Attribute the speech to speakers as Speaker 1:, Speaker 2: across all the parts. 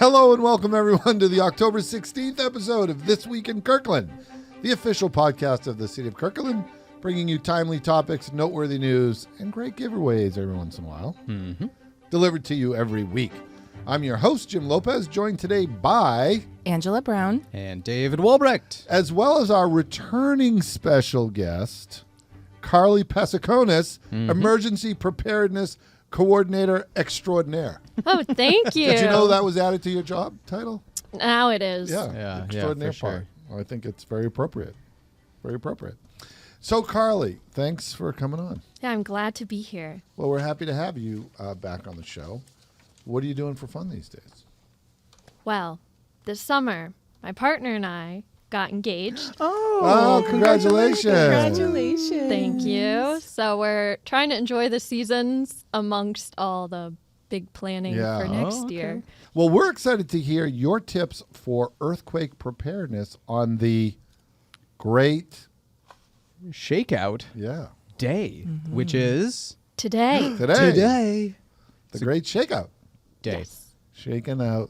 Speaker 1: Hello and welcome everyone to the October 16th episode of This Week in Kirkland, the official podcast of the City of Kirkland, bringing you timely topics, noteworthy news, and great giveaways every once in a while, delivered to you every week. I'm your host, Jim Lopez, joined today by
Speaker 2: Angela Brown
Speaker 3: and David Walbrecht,
Speaker 1: as well as our returning special guest, Carly Pacekonis, Emergency Preparedness Coordinator Extraordinaire.
Speaker 4: Oh, thank you.
Speaker 1: Did you know that was added to your job title?
Speaker 4: Now it is.
Speaker 1: Yeah, extraordinaire
Speaker 3: for sure.
Speaker 1: part. Well, I think it's very appropriate. Very appropriate. So, Carly, thanks for coming on.
Speaker 4: Yeah, I'm glad to be here.
Speaker 1: Well, we're happy to have you back on the show. What are you doing for fun these days?
Speaker 4: Well, this summer, my partner and I got engaged.
Speaker 1: Oh, congratulations.
Speaker 2: Congratulations.
Speaker 4: Thank you. So we're trying to enjoy the seasons amongst all the big planning for next year.
Speaker 1: Well, we're excited to hear your tips for earthquake preparedness on the great
Speaker 3: Shakeout Day, which is
Speaker 4: Today.
Speaker 3: today.
Speaker 1: The great shakeout.
Speaker 3: Day.
Speaker 4: Yes.
Speaker 1: Shaking out.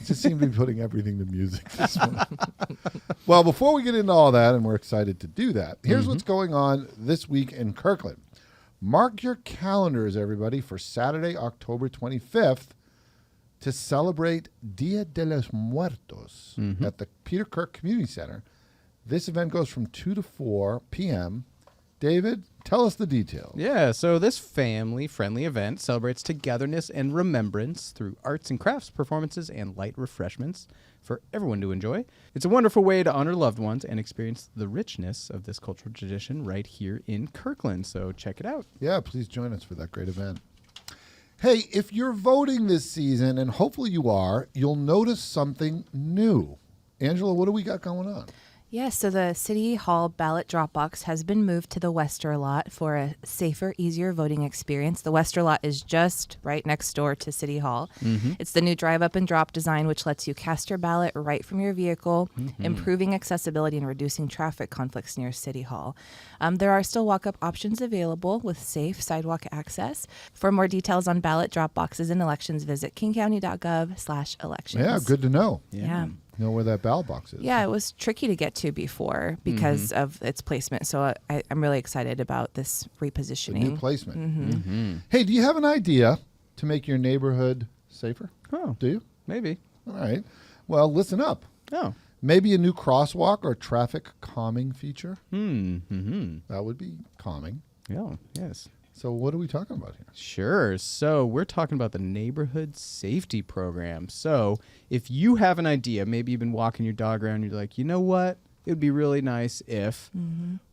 Speaker 1: Just seem to be putting everything to music this one. Well, before we get into all that, and we're excited to do that, here's what's going on this week in Kirkland. Mark your calendars, everybody, for Saturday, October 25th to celebrate Dia de los Muertos at the Peter Kirk Community Center. This event goes from 2 to 4 p.m. David, tell us the details.
Speaker 3: Yeah, so this family-friendly event celebrates togetherness and remembrance through arts and crafts, performances, and light refreshments for everyone to enjoy. It's a wonderful way to honor loved ones and experience the richness of this cultural tradition right here in Kirkland, so check it out.
Speaker 1: Yeah, please join us for that great event. Hey, if you're voting this season, and hopefully you are, you'll notice something new. Angela, what do we got going on?
Speaker 2: Yes, so the City Hall ballot drop box has been moved to the Wester lot for a safer, easier voting experience. The Wester lot is just right next door to City Hall. It's the new drive up and drop design, which lets you cast your ballot right from your vehicle, improving accessibility and reducing traffic conflicts near City Hall. There are still walk-up options available with safe sidewalk access. For more details on ballot drop boxes and elections, visit kingcounty.gov/elections.
Speaker 1: Yeah, good to know.
Speaker 2: Yeah.
Speaker 1: Know where that ballot box is.
Speaker 2: Yeah, it was tricky to get to before because of its placement. So I'm really excited about this repositioning.
Speaker 1: The new placement. Hey, do you have an idea to make your neighborhood safer?
Speaker 3: Oh,
Speaker 1: Do you?
Speaker 3: maybe.
Speaker 1: All right. Well, listen up.
Speaker 3: Oh.
Speaker 1: Maybe a new crosswalk or traffic calming feature.
Speaker 3: That
Speaker 1: would be calming.
Speaker 3: Yeah, yes.
Speaker 1: So what are we talking about here?
Speaker 3: Sure. So we're talking about the Neighborhood Safety Program. So if you have an idea, maybe you've been walking your dog around, you're like, you know what? It would be really nice if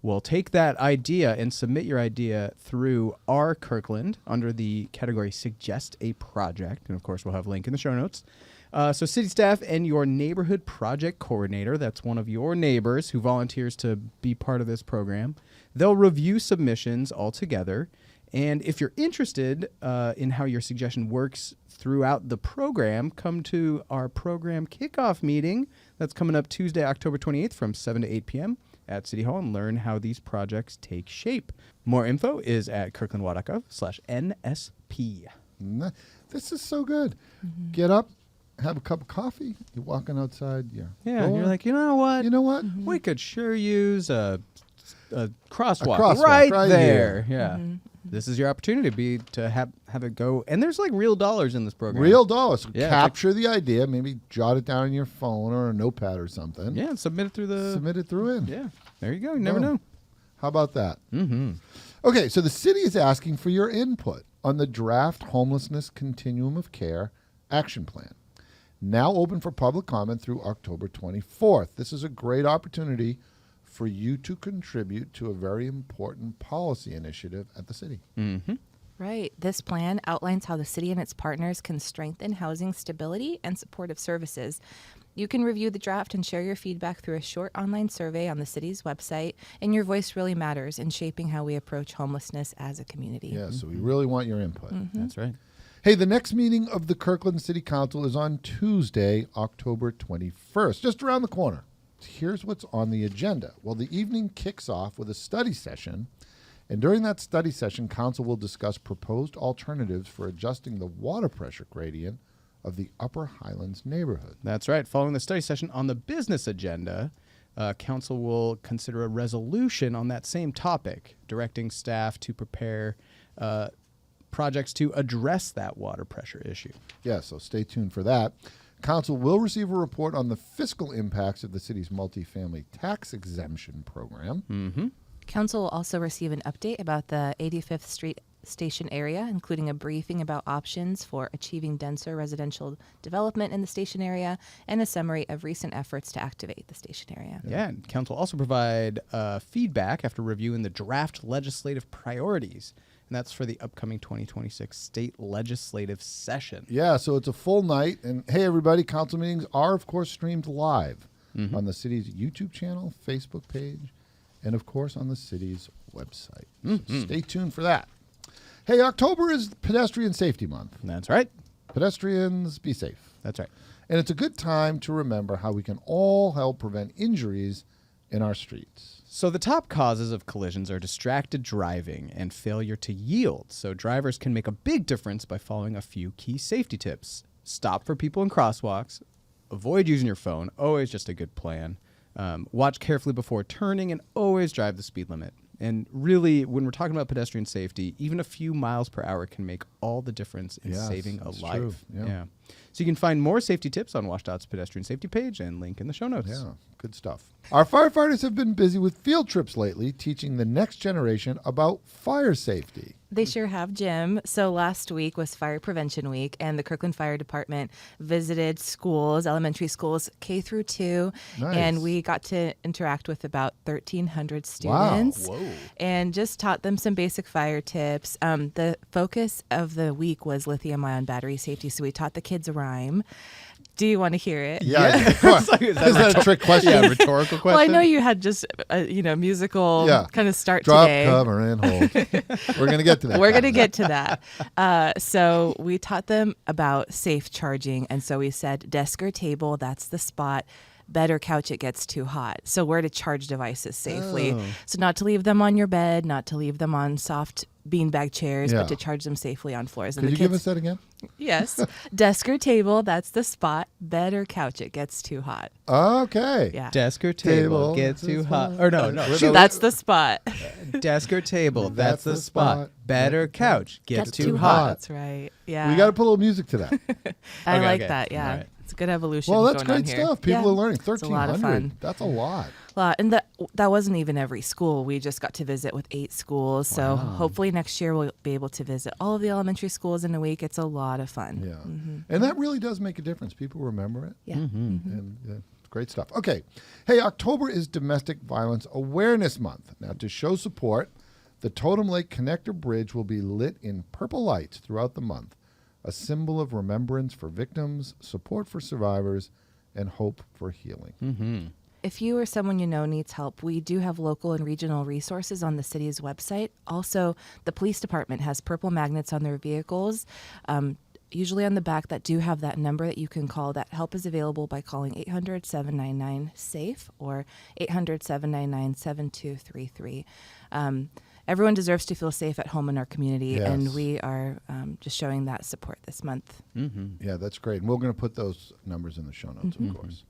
Speaker 3: we'll take that idea and submit your idea through our Kirkland under the category Suggest a Project. And, of course, we'll have a link in the show notes. So city staff and your neighborhood project coordinator, that's one of your neighbors who volunteers to be part of this program, they'll review submissions all together. And if you're interested in how your suggestion works throughout the program, come to our program kickoff meeting. That's coming up Tuesday, October 28th from 7 to 8 p.m. at City Hall and learn how these projects take shape. More info is at kirklandwa.gov/NSP.
Speaker 1: This is so good. Get up, have a cup of coffee. You're walking outside.
Speaker 3: Yeah, and you're like, you know what?
Speaker 1: You know what?
Speaker 3: We could sure use a crosswalk,
Speaker 1: crosswalk
Speaker 3: right
Speaker 1: here.
Speaker 3: there. Yeah. This is your opportunity to have it go. And there's like real dollars in this program.
Speaker 1: Real dollars. So
Speaker 3: Yeah,
Speaker 1: capture the idea. Maybe jot it down on your phone or a notepad or something.
Speaker 3: Yeah, submit it through
Speaker 1: Submit it through in.
Speaker 3: Yeah, there you go. You never
Speaker 1: Boom.
Speaker 3: know.
Speaker 1: How about that? Okay, so the city is asking for your input on the Draft Homelessness Continuum of Care Action Plan. Now open for public comment through October 24th. This is a great opportunity for you to contribute to a very important policy initiative at the city.
Speaker 2: Right. This plan outlines how the city and its partners can strengthen housing stability and supportive services. You can review the draft and share your feedback through a short online survey on the city's website, and your voice really matters in shaping how we approach homelessness as a community.
Speaker 1: Yeah, so we really want your input.
Speaker 3: That's right.
Speaker 1: Hey, the next meeting of the Kirkland City Council is on Tuesday, October 21st, just around the corner. Here's what's on the agenda. Well, the evening kicks off with a study session, and during that study session, Council will discuss proposed alternatives for adjusting the water pressure gradient of the Upper Highlands neighborhood.
Speaker 3: That's right. Following the study session on the business agenda, Council will consider a resolution on that same topic, directing staff to prepare projects to address that water pressure issue.
Speaker 1: Yeah, so stay tuned for that. Council will receive a report on the fiscal impacts of the city's multifamily tax exemption program.
Speaker 3: Mm-hmm.
Speaker 2: Council will also receive an update about the 85th Street station area, including a briefing about options for achieving denser residential development in the station area and a summary of recent efforts to activate the station area.
Speaker 3: Yeah, and Council will also provide feedback after reviewing the draft legislative priorities, and that's for the upcoming 2026 state legislative session.
Speaker 1: Yeah, so it's a full night. And hey, everybody, council meetings are, of course, streamed live on the city's YouTube channel, Facebook page, and, of course, on the city's website. So stay tuned for that. Hey, October is Pedestrian Safety Month.
Speaker 3: That's right.
Speaker 1: Pedestrians, be safe.
Speaker 3: That's right.
Speaker 1: And it's a good time to remember how we can all help prevent injuries in our streets.
Speaker 3: So the top causes of collisions are distracted driving and failure to yield. So drivers can make a big difference by following a few key safety tips. Stop for people in crosswalks. Avoid using your phone. Always just a good plan. Watch carefully before turning and always drive the speed limit. And really, when we're talking about pedestrian safety, even a few miles per hour can make all the difference in saving a life.
Speaker 1: True. Yeah.
Speaker 3: So you can find more safety tips on WashDOT's pedestrian safety page and link in the show notes.
Speaker 1: Yeah, good stuff. Our firefighters have been busy with field trips lately, teaching the next generation about fire safety.
Speaker 2: They sure have, Jim. So last week was Fire Prevention Week, and the Kirkland Fire Department visited schools, elementary schools, K through 2,
Speaker 1: Nice.
Speaker 2: and we got to interact with about 1,300 students.
Speaker 3: Whoa.
Speaker 2: And just taught them some basic fire tips. The focus of the week was lithium-ion battery safety, so we taught the kids a rhyme. Do you want to hear it?
Speaker 1: Yeah. Come on. Is that a trick question?
Speaker 3: Yeah, rhetorical question.
Speaker 2: Well, I know you had just musical kind of start
Speaker 1: Drop,
Speaker 2: today.
Speaker 1: cover, and hold. We're going to get to that.
Speaker 2: We're going to get to that. So we taught them about safe charging. And so we said, desk or table, that's the spot. Better couch, it gets too hot. So where to charge devices safely. So not to leave them on your bed, not to leave them on soft beanbag chairs, but to charge them safely on floors. And
Speaker 1: Could you give us that again?
Speaker 2: Yes. Desk or table, that's the spot. Bed or couch, it gets too hot.
Speaker 1: Okay.
Speaker 2: Yeah.
Speaker 3: Desk or table gets too hot. Or no.
Speaker 2: That's the spot.
Speaker 3: Desk or table, that's the spot. Bed or couch gets too
Speaker 1: hot.
Speaker 3: hot.
Speaker 2: That's right. Yeah.
Speaker 1: We got to put a little music to that.
Speaker 2: I like
Speaker 3: okay.
Speaker 2: that. Yeah.
Speaker 3: All right.
Speaker 2: It's a good evolution.
Speaker 1: Well, that's
Speaker 2: going on
Speaker 1: great
Speaker 2: here.
Speaker 1: stuff. People
Speaker 2: Yeah.
Speaker 1: are learning.
Speaker 2: It's a lot of
Speaker 1: 1,300.
Speaker 2: fun.
Speaker 1: That's a lot.
Speaker 2: And that wasn't even every school. We just got to visit with 8 schools. So hopefully next year we'll be able to visit all of the elementary schools in a week. It's a lot of fun.
Speaker 1: Yeah. And that really does make a difference. People remember it.
Speaker 2: Yeah.
Speaker 1: And great stuff. Okay. Hey, October is Domestic Violence Awareness Month. Now, to show support, the Totem Lake Connector Bridge will be lit in purple lights throughout the month, a symbol of remembrance for victims, support for survivors, and hope for healing.
Speaker 2: If you or someone you know needs help, we do have local and regional resources on the city's website. Also, the police department has purple magnets on their vehicles, usually on the back, that do have that number that you can call. That help is available by calling 800-799-SAFE or 800-799-7233. Everyone deserves to feel safe at home in our community, and we are just showing that support this month.
Speaker 1: Yeah, that's great. And we're going to put those numbers in the show notes, of course.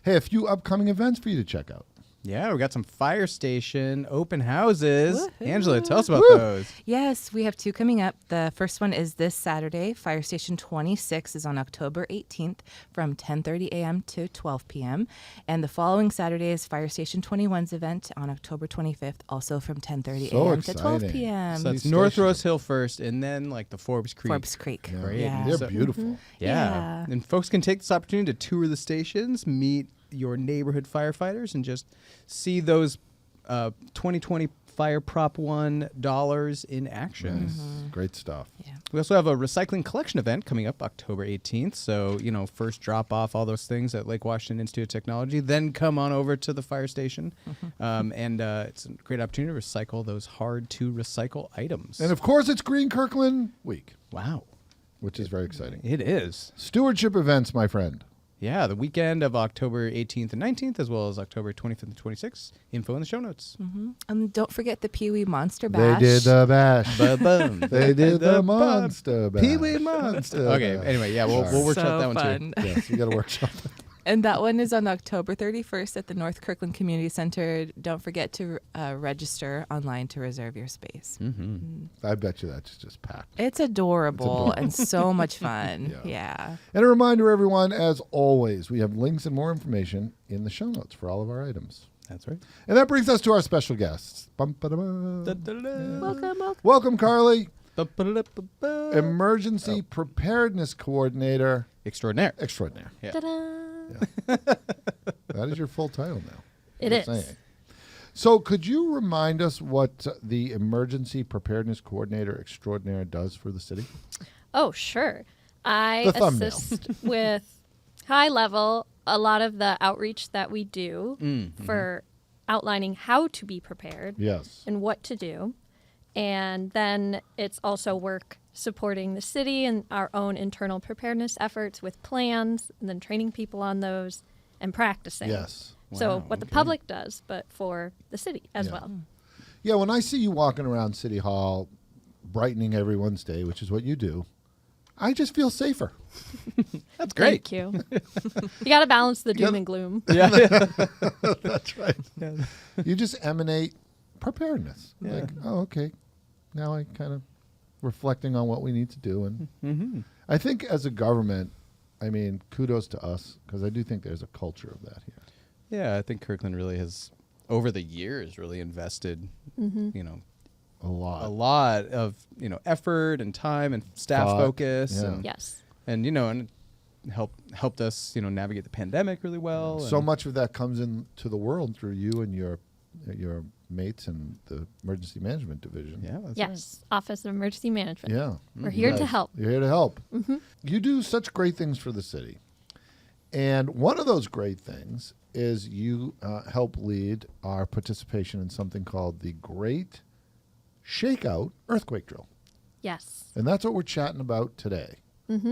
Speaker 1: Hey, a few upcoming events for you to check out.
Speaker 3: Yeah, we got some fire station open houses.
Speaker 2: Woohoo.
Speaker 3: Angela, tell us about those.
Speaker 2: Yes, we have 2 coming up. The first one is this Saturday. Fire Station 26 is on October 18th from 10:30 a.m. to 12 p.m. And the following Saturday is Fire Station 21's event on October 25th, also from 10:30
Speaker 1: So
Speaker 2: a.m. to 12
Speaker 1: exciting.
Speaker 2: p.m.
Speaker 3: So that's
Speaker 1: These
Speaker 3: North
Speaker 1: stations
Speaker 3: Rose Hill first, and then like the Forbes Creek.
Speaker 2: Forbes Creek.
Speaker 1: Yeah.
Speaker 2: Yeah.
Speaker 1: They're
Speaker 3: So-
Speaker 1: beautiful.
Speaker 2: Yeah.
Speaker 3: And folks can take this opportunity to tour the stations, meet your neighborhood firefighters, and just see those 2020 Fire Prop 1 dollars in action.
Speaker 1: Nice. Great stuff.
Speaker 2: Yeah.
Speaker 3: We also have a recycling collection event coming up October 18th. So, first drop off all those things at Lake Washington Institute of Technology, then come on over to the fire station. And it's a great opportunity to recycle those hard to recycle items.
Speaker 1: And of course, it's Green Kirkland Week,
Speaker 3: Wow.
Speaker 1: which is very exciting.
Speaker 3: It is.
Speaker 1: Stewardship events, my friend.
Speaker 3: Yeah, the weekend of October 18th and 19th, as well as October 25th and 26th. Info in the show notes.
Speaker 2: Don't forget the Pee Wee Monster Bash.
Speaker 1: They did the bash.
Speaker 3: Ba-bum.
Speaker 1: They did the monster bash.
Speaker 3: Pee-wee Monster. Okay, anyway, yeah, we'll workshop that one
Speaker 2: fun.
Speaker 3: too.
Speaker 1: Yes, you got to workshop that.
Speaker 2: And that one is on October 31st at the North Kirkland Community Center. Don't forget to register online to reserve your space.
Speaker 1: I bet you that's just packed.
Speaker 2: It's adorable and so much fun. Yeah.
Speaker 1: And a reminder, everyone, as always, we have links and more information in the show notes for all of our items.
Speaker 3: That's right.
Speaker 1: And that brings us to our special guests. Bum-ba-da-ba.
Speaker 2: Welcome.
Speaker 1: Welcome, Carly.
Speaker 3: Ba-ba-da-ba-ba.
Speaker 1: Emergency Preparedness Coordinator
Speaker 3: Extraordinaire.
Speaker 1: Extraordinaire.
Speaker 3: Yeah.
Speaker 4: Ta-da!
Speaker 1: That is your full title now.
Speaker 4: It
Speaker 1: Just
Speaker 4: is.
Speaker 1: saying. So could you remind us what the Emergency Preparedness Coordinator Extraordinaire does for the city?
Speaker 4: Oh, sure. I
Speaker 1: The thumbnail.
Speaker 4: assist with high level a lot of the outreach that we do for outlining how to be prepared
Speaker 1: Yes.
Speaker 4: and what to do. And then it's also work supporting the city and our own internal preparedness efforts with plans and then training people on those and practicing.
Speaker 1: Yes.
Speaker 4: So
Speaker 3: Wow,
Speaker 4: what the
Speaker 3: okay.
Speaker 4: public does, but for the city as
Speaker 1: Yeah.
Speaker 4: well.
Speaker 1: Yeah, when I see you walking around City Hall, brightening everyone's day, which is what you do, I just feel safer.
Speaker 3: That's great.
Speaker 4: Thank you. You got to balance the doom
Speaker 1: gotta-
Speaker 4: and gloom.
Speaker 3: Yeah.
Speaker 1: That's right. You just emanate preparedness.
Speaker 3: Yeah.
Speaker 1: Like, oh, okay. Now I kind of reflecting on what we need to do. And I think as a government, I mean, kudos to us, because I do think there's a culture of that here.
Speaker 3: Yeah, I think Kirkland really has, over the years, really invested, you know,
Speaker 1: A lot.
Speaker 3: a lot of, you know, effort and time and staff
Speaker 1: Thought,
Speaker 3: focus
Speaker 1: yeah.
Speaker 3: and
Speaker 4: Yes.
Speaker 3: you know, and helped us, you know, navigate the pandemic really well.
Speaker 1: So
Speaker 3: and-
Speaker 1: much of that comes into the world through you and your mates in the Emergency Management Division.
Speaker 3: Yeah, that's
Speaker 4: Yes. Office of Emergency Management.
Speaker 1: Yeah.
Speaker 4: We're here to
Speaker 1: Guys,
Speaker 4: help.
Speaker 1: You're here to help. You do such great things for the city. And one of those great things is you help lead our participation in something called the Great Shakeout Earthquake Drill.
Speaker 4: Yes.
Speaker 1: And that's what we're chatting about today.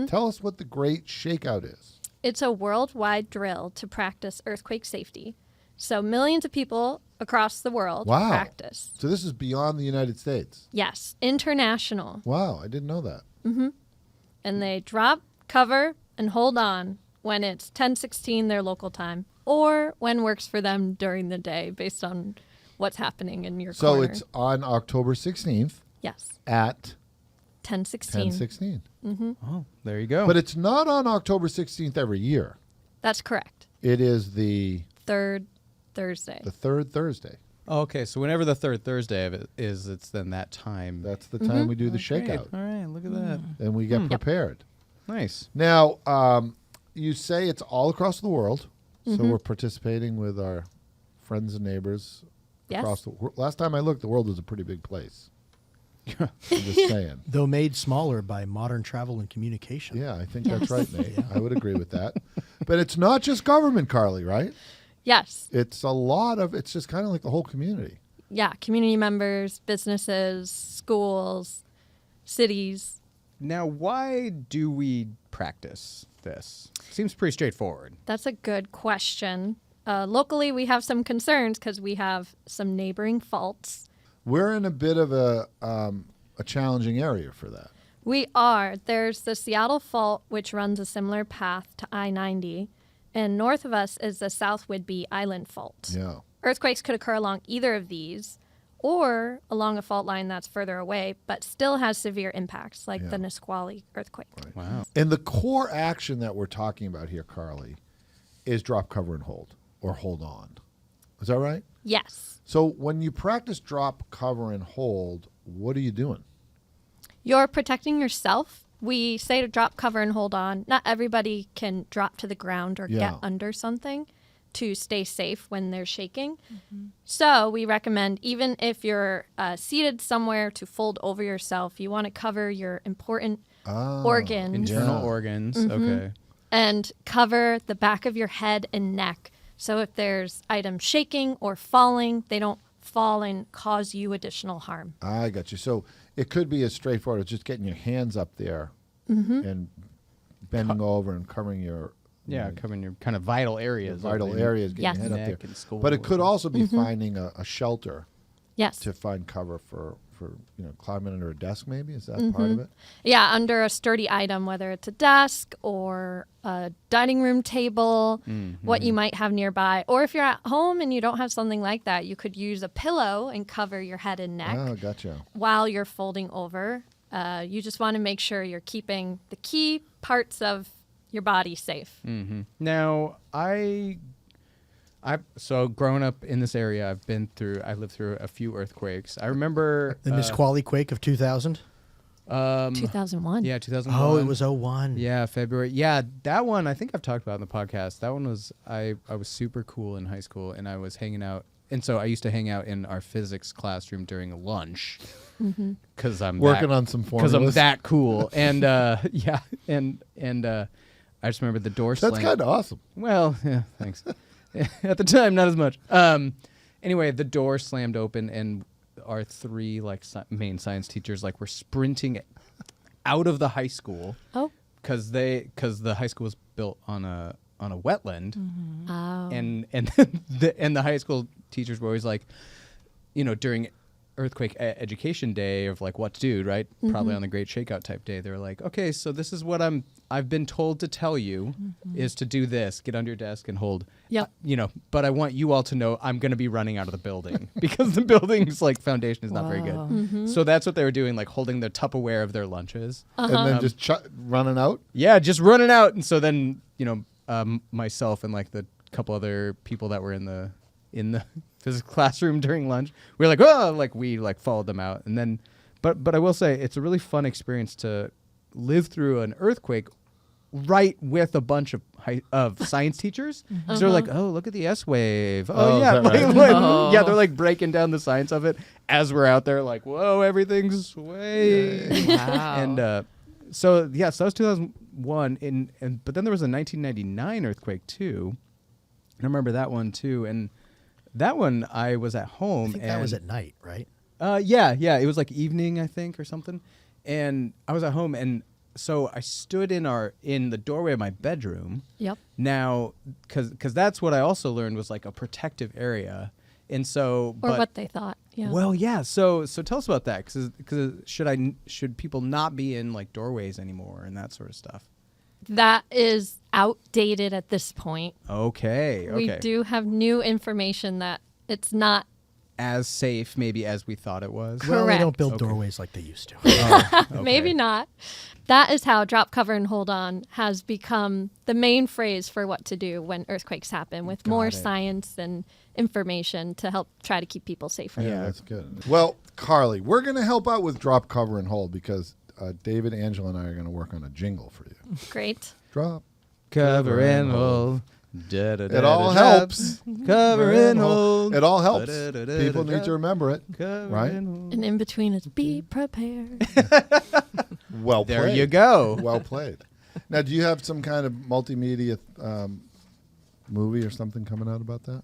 Speaker 1: Tell us what the Great Shakeout is.
Speaker 4: It's a worldwide drill to practice earthquake safety. So millions of people across the world
Speaker 1: Wow.
Speaker 4: practice.
Speaker 1: So this is beyond the United States.
Speaker 4: Yes. International.
Speaker 1: Wow, I didn't know that.
Speaker 4: And they drop, cover, and hold on when it's 10:16 their local time or when works for them during the day based on what's happening in your
Speaker 1: So
Speaker 4: corner.
Speaker 1: it's on October 16th
Speaker 4: Yes.
Speaker 1: at
Speaker 4: 10:16.
Speaker 1: 10:16.
Speaker 3: Oh, there you go.
Speaker 1: But it's not on October 16th every year.
Speaker 4: That's correct.
Speaker 1: It is the
Speaker 4: Third Thursday.
Speaker 1: third Thursday.
Speaker 3: Oh, okay, so whenever the third Thursday of it is, it's then that time.
Speaker 1: That's the time we do the
Speaker 3: Great.
Speaker 1: shakeout.
Speaker 3: All right, look at that.
Speaker 1: And we get prepared.
Speaker 3: Nice.
Speaker 1: Now, you say it's all across the world. So we're participating with our friends and neighbors
Speaker 4: Yes.
Speaker 1: across the world. Last time I looked, the world was a pretty big place. I'm just saying.
Speaker 5: Though made smaller by modern travel and communication.
Speaker 1: Yeah, I think that's right, Nate. I would agree with that. But it's not just government, Carly, right?
Speaker 4: Yes.
Speaker 1: It's it's just kind of like the whole community.
Speaker 4: Yeah. Community members, businesses, schools, cities.
Speaker 3: Now, why do we practice this? Seems pretty straightforward.
Speaker 4: That's a good question. Locally, we have some concerns because we have some neighboring faults.
Speaker 1: We're in a bit of a challenging area for that.
Speaker 4: We are. There's the Seattle Fault, which runs a similar path to I-90, and north of us is the South Whidbey Island Fault.
Speaker 1: Yeah.
Speaker 4: Earthquakes could occur along either of these or along a fault line that's further away, but still has severe impacts, like the Nisqually earthquake.
Speaker 3: Wow.
Speaker 1: And the core action that we're talking about here, Carly, is drop, cover, and hold, or hold on. Is that right?
Speaker 4: Yes.
Speaker 1: So when you practice drop, cover, and hold, what are you doing?
Speaker 4: You're protecting yourself. We say to drop, cover, and hold on. Not everybody can drop to the ground or
Speaker 1: Yeah.
Speaker 4: get under something to stay safe when they're shaking. So we recommend, even if you're seated somewhere, to fold over yourself. You want to cover your important organs
Speaker 3: Internal
Speaker 1: Yeah.
Speaker 3: organs. Okay.
Speaker 4: and cover the back of your head and neck. So if there's items shaking or falling, they don't fall and cause you additional harm.
Speaker 1: I got you. So it could be as straightforward as just getting your hands up there and bending over and covering your
Speaker 3: Yeah, covering your kind of vital areas.
Speaker 1: vital areas, getting
Speaker 4: Yes.
Speaker 1: your head up
Speaker 3: Neck
Speaker 1: there.
Speaker 3: and skull
Speaker 1: But it could
Speaker 3: or-
Speaker 1: also be finding a shelter
Speaker 4: Yes.
Speaker 1: to find cover for climbing under a desk. Maybe is that part of it?
Speaker 4: Yeah, under a sturdy item, whether it's a desk or a dining room table, what you might have nearby. Or if you're at home and you don't have something like that, you could use a pillow and cover your head and neck
Speaker 1: Oh, gotcha.
Speaker 4: while you're folding over. You just want to make sure you're keeping the key parts of your body safe.
Speaker 3: Now, so growing up in this area, I lived through a few earthquakes. I remember
Speaker 5: The Nisqually quake of 2000.
Speaker 4: 2001.
Speaker 3: Yeah, 2001.
Speaker 5: Oh, it was 01.
Speaker 3: Yeah, February. Yeah, that one I think I've talked about in the podcast. That one was I was super cool in high school, and I was hanging out. And so I used to hang out in our physics classroom during lunch because I'm
Speaker 1: Working on some
Speaker 3: because I'm
Speaker 1: formulas.
Speaker 3: that cool. And yeah, and I just remember the door
Speaker 1: That's
Speaker 3: slam.
Speaker 1: kind of awesome.
Speaker 3: Well, yeah, thanks. At the time, not as much. Anyway, the door slammed open, and our three main science teachers were sprinting out of the high school
Speaker 4: Oh.
Speaker 3: because the high school was built on a wetland,
Speaker 4: Oh.
Speaker 3: and the high school teachers were always during earthquake education day of what to do, right? Probably on the Great Shakeout type day. They're like, okay, so this is what I've been told to tell you is to do this. Get under your desk and hold.
Speaker 4: Yep.
Speaker 3: But I want you all to know I'm going to be running out of the building because the building's foundation is not very
Speaker 2: Wow.
Speaker 3: good. So that's what they were doing, holding their Tupperware of their lunches.
Speaker 1: And then just running out.
Speaker 3: Yeah, just running out. And so then, myself and the couple other people that were in the physics classroom during lunch, we were we followed them out. And then, but I will say it's a really fun experience to live through an earthquake right with a bunch of science teachers. Because they're like, oh, look at the S wave. Oh,
Speaker 1: is
Speaker 3: yeah.
Speaker 1: that right?
Speaker 3: Yeah, they're breaking down the science of it as we're out there whoa, everything's swaying.
Speaker 2: Wow.
Speaker 3: And so that was 2001. But then there was a 1999 earthquake too. I remember that one too. And that one I was at home.
Speaker 5: I think that was at night, right?
Speaker 3: Yeah. It was evening, I think, or something. And I was at home, and so I stood in the doorway of my bedroom.
Speaker 4: Yep.
Speaker 3: Now, because that's what I also learned was a protective area, and so
Speaker 4: Or what they thought. Yeah.
Speaker 3: Well, yeah. So tell us about that, because should people not be in doorways anymore and that sort of stuff?
Speaker 4: That is outdated at this point.
Speaker 3: Okay.
Speaker 4: We do have new information that it's not.
Speaker 3: As safe maybe as we thought it was.
Speaker 5: Well, they don't
Speaker 4: Correct.
Speaker 5: build
Speaker 3: Okay.
Speaker 5: doorways like they used to.
Speaker 3: Okay.
Speaker 4: Maybe not. That is how drop, cover, and hold on has become the main phrase for what to do when earthquakes happen, with more
Speaker 3: it.
Speaker 4: science and information to help try to keep people safer.
Speaker 1: Yeah, that's good. Well, Carly, we're going to help out with drop, cover, and hold because David, Angela, and I are going to work on a jingle for you.
Speaker 4: Great.
Speaker 1: Drop.
Speaker 3: Cover and hold.
Speaker 1: It all helps.
Speaker 3: Cover and hold.
Speaker 1: It all helps. People need to remember it. Right?
Speaker 4: And in between is be prepared.
Speaker 1: Well
Speaker 3: There
Speaker 1: played.
Speaker 3: you go.
Speaker 1: Well played. Now, do you have some kind of multimedia movie or something coming out about that?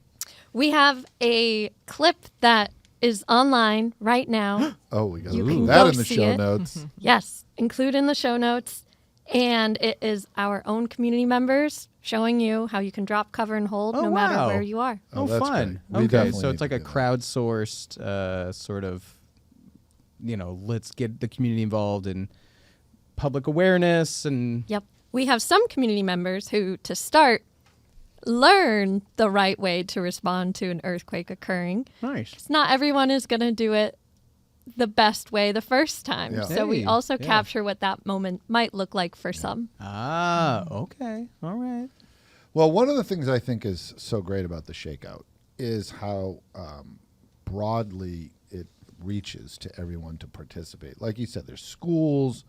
Speaker 4: We have a clip that is online right now.
Speaker 1: Oh, we got to
Speaker 4: You
Speaker 1: put
Speaker 4: can
Speaker 1: that
Speaker 4: go
Speaker 1: in the
Speaker 4: see
Speaker 1: show
Speaker 4: it.
Speaker 1: notes.
Speaker 4: Yes, include in the show notes. And it is our own community members showing you how you can drop, cover, and hold
Speaker 3: Oh,
Speaker 4: no matter
Speaker 3: wow.
Speaker 4: where you are.
Speaker 1: Oh,
Speaker 3: Oh,
Speaker 1: that's
Speaker 3: fun.
Speaker 1: great. We
Speaker 3: Okay,
Speaker 1: definitely
Speaker 3: so it's
Speaker 1: need
Speaker 3: like
Speaker 1: to
Speaker 3: a
Speaker 1: do that.
Speaker 3: crowdsourced sort of, let's get the community involved in public awareness and
Speaker 4: Yep. We have some community members who, to start, learn the right way to respond to an earthquake occurring.
Speaker 3: nice.
Speaker 4: Not everyone is going to do it the best way the first time.
Speaker 1: Yeah.
Speaker 4: So we
Speaker 3: Hey,
Speaker 4: also
Speaker 3: yeah.
Speaker 4: capture what that moment might look like for some.
Speaker 3: Ah, okay. All right.
Speaker 1: Well, one of the things I think is so great about the Shakeout is how broadly it reaches to everyone to participate. Like you said, there's schools,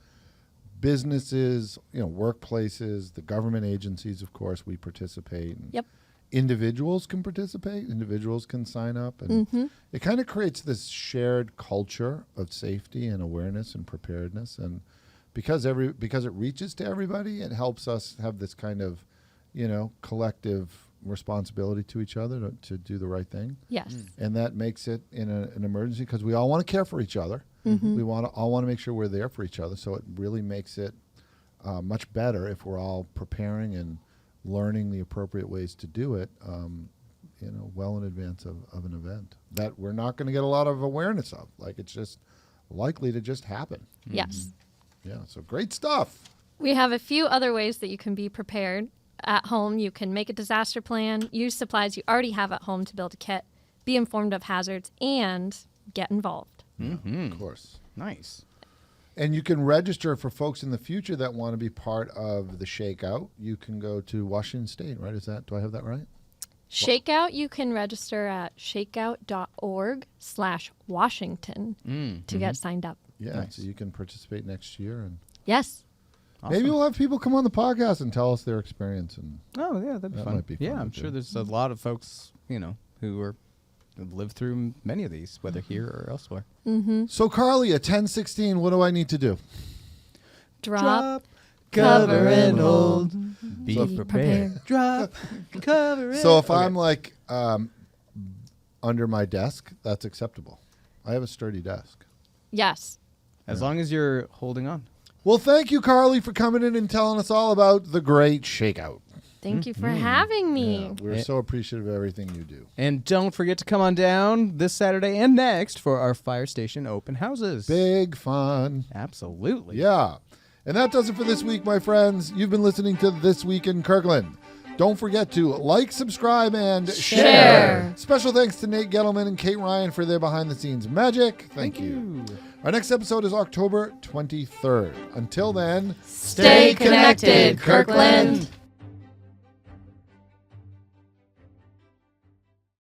Speaker 1: businesses, workplaces, the government agencies, of course, we participate. And
Speaker 4: Yep.
Speaker 1: individuals can participate. Individuals can sign up. And it kind of creates this shared culture of safety and awareness and preparedness. And because it reaches to everybody, it helps us have this kind of, collective responsibility to each other to do the right thing.
Speaker 4: Yes.
Speaker 1: And that makes it in an emergency because we all want to care for each other. We all want to make sure we're there for each other. So it really makes it much better if we're all preparing and learning the appropriate ways to do it, well in advance of an event that we're not going to get a lot of awareness of. Like, it's just likely to just happen.
Speaker 4: Yes.
Speaker 1: Yeah, so great stuff.
Speaker 4: We have a few other ways that you can be prepared. At home, you can make a disaster plan, use supplies you already have at home to build a kit, be informed of hazards, and get involved.
Speaker 1: Of course.
Speaker 3: Nice.
Speaker 1: And you can register for folks in the future that want to be part of the Shakeout. You can go to Washington State, right? Do I have that right?
Speaker 4: Shakeout, you can register at shakeout.org/Washington to get signed up.
Speaker 1: Yeah,
Speaker 3: Nice.
Speaker 1: so you can participate next year. And
Speaker 4: Yes.
Speaker 3: Awesome.
Speaker 1: maybe we'll have people come on the podcast and tell us their experience. And
Speaker 3: Oh, yeah, that'd be
Speaker 1: That
Speaker 3: fun.
Speaker 1: might be fun
Speaker 3: yeah,
Speaker 1: to
Speaker 3: I'm
Speaker 1: do.
Speaker 3: sure there's a lot of folks, who have lived through many of these, whether here or elsewhere.
Speaker 1: So, Carly, at 10:16, what do I need to do?
Speaker 4: Drop,
Speaker 3: cover, and hold.
Speaker 4: be
Speaker 3: Be
Speaker 4: prepared.
Speaker 3: Drop, cover, and
Speaker 1: So if I'm like under my desk, that's acceptable. I have a sturdy desk.
Speaker 4: Yes.
Speaker 3: As long as you're holding on.
Speaker 1: Well, thank you, Carly, for coming in and telling us all about the great Shakeout.
Speaker 4: Thank you for having me.
Speaker 1: Yeah, we're so appreciative of everything you do.
Speaker 3: And don't forget to come on down this Saturday and next for our fire station open houses.
Speaker 1: Big fun.
Speaker 3: Absolutely.
Speaker 1: Yeah. And that does it for this week, my friends. You've been listening to This Week in Kirkland. Don't forget to like, subscribe, and share. Special thanks to Nate Gettleman and Kate Ryan for their behind-the-scenes magic. Thank you. Our next episode is October 23rd. Until then,
Speaker 2: Stay connected, Kirkland.